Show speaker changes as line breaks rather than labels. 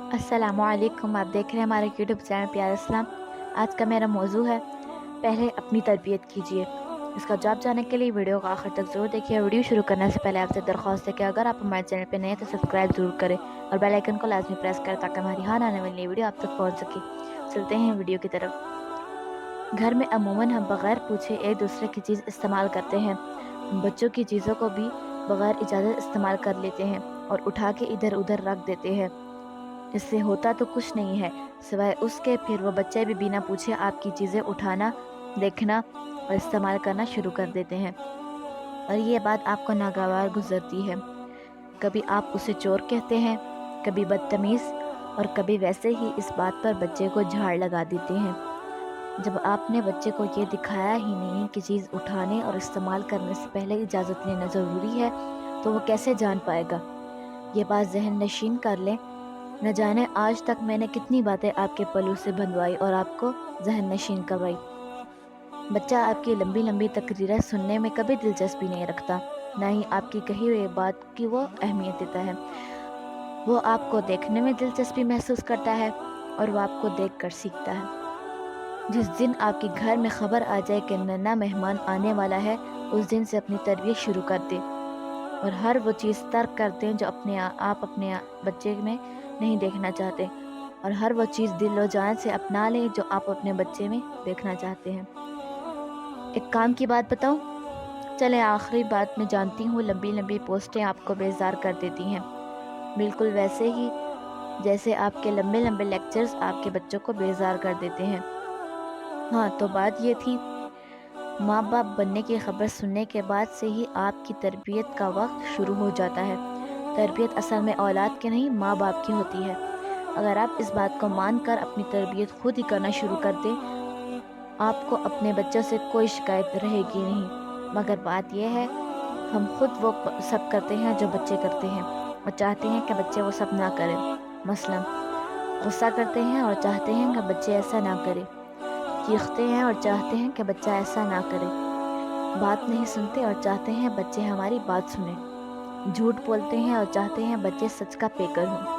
अस्सलामु अलैकुम। आप देख रहे हैं हमारे यूट्यूब चैनल प्यारा इस्लाम। आज का मेरा मौजू है, पहले अपनी तरबियत कीजिए। इसका जवाब जानने के लिए वीडियो को आखिर तक ज़रूर देखिए। वीडियो शुरू करने से पहले आपसे दरख्वास्त है कि अगर आप हमारे चैनल पर नए हैं तो सब्सक्राइब ज़रूर करें और बेल आइकन को लाजमी प्रेस करें ताकि हमारी हर आने वाली नई वीडियो आप तक पहुँच सके। चलते हैं वीडियो की तरफ। घर में अमूमन हम बग़ैर पूछे एक दूसरे की चीज़ इस्तेमाल करते हैं। हम बच्चों की चीज़ों को भी बग़ैर इजाज़त इस्तेमाल कर लेते हैं और उठा के इधर उधर रख देते हैं। इससे होता तो कुछ नहीं है, सिवाय उसके फिर वो बच्चे भी बिना पूछे आपकी चीज़ें उठाना, देखना और इस्तेमाल करना शुरू कर देते हैं। और ये बात आपको नागवार गुजरती है। कभी आप उसे चोर कहते हैं, कभी बदतमीज़ और कभी वैसे ही इस बात पर बच्चे को झाड़ लगा देते हैं। जब आपने बच्चे को ये दिखाया ही नहीं कि चीज़ उठाने और इस्तेमाल करने से पहले इजाज़त लेना ज़रूरी है, तो वो कैसे जान पाएगा। ये बात ज़हन नशीन कर लें। न जाने आज तक मैंने कितनी बातें आपके पल्लू से बंधवाई और आपको ज़हन नशीन करवाई। बच्चा आपकी लंबी लंबी तकरीरें सुनने में कभी दिलचस्पी नहीं रखता, ना ही आपकी कही हुई बात की वो अहमियत देता है। वो आपको देखने में दिलचस्पी महसूस करता है और वो आपको देखकर सीखता है। जिस दिन आपके घर में खबर आ जाए कि नन्हा मेहमान आने वाला है, उस दिन से अपनी तरबियत शुरू कर दें और हर वो चीज़ तर्क कर दें जो आप अपने बच्चे में नहीं देखना चाहते, और हर वो चीज़ दिल व जान से अपना लें जो आप अपने बच्चे में देखना चाहते हैं। एक काम की बात बताऊं? चले आखिरी बात में जानती हूँ, लंबी लंबी पोस्टें आपको बेजार कर देती हैं, बिल्कुल वैसे ही जैसे आपके लंबे लंबे लेक्चर्स आपके बच्चों को बेजार कर देते हैं। हाँ, तो बात ये थी, माँ बाप बनने की खबर सुनने के बाद से ही आपकी तरबियत का वक्त शुरू हो जाता है। तरबियत असल में औलाद की नहीं, माँ बाप की होती है। अगर आप इस बात को मानकर अपनी तरबियत खुद ही करना शुरू कर दें, आपको अपने बच्चों से कोई शिकायत रहेगी नहीं। मगर बात यह है, हम खुद वो सब करते हैं जो बच्चे करते हैं और चाहते हैं कि बच्चे वो सब ना करें। मसलन गुस्सा करते हैं और चाहते हैं कि बच्चे ऐसा ना करें, चीखते हैं और चाहते हैं कि बच्चा ऐसा ना करे, बात नहीं सुनते और चाहते हैं बच्चे हमारी बात सुने, झूठ बोलते हैं और चाहते हैं बच्चे सच का पेकर हों।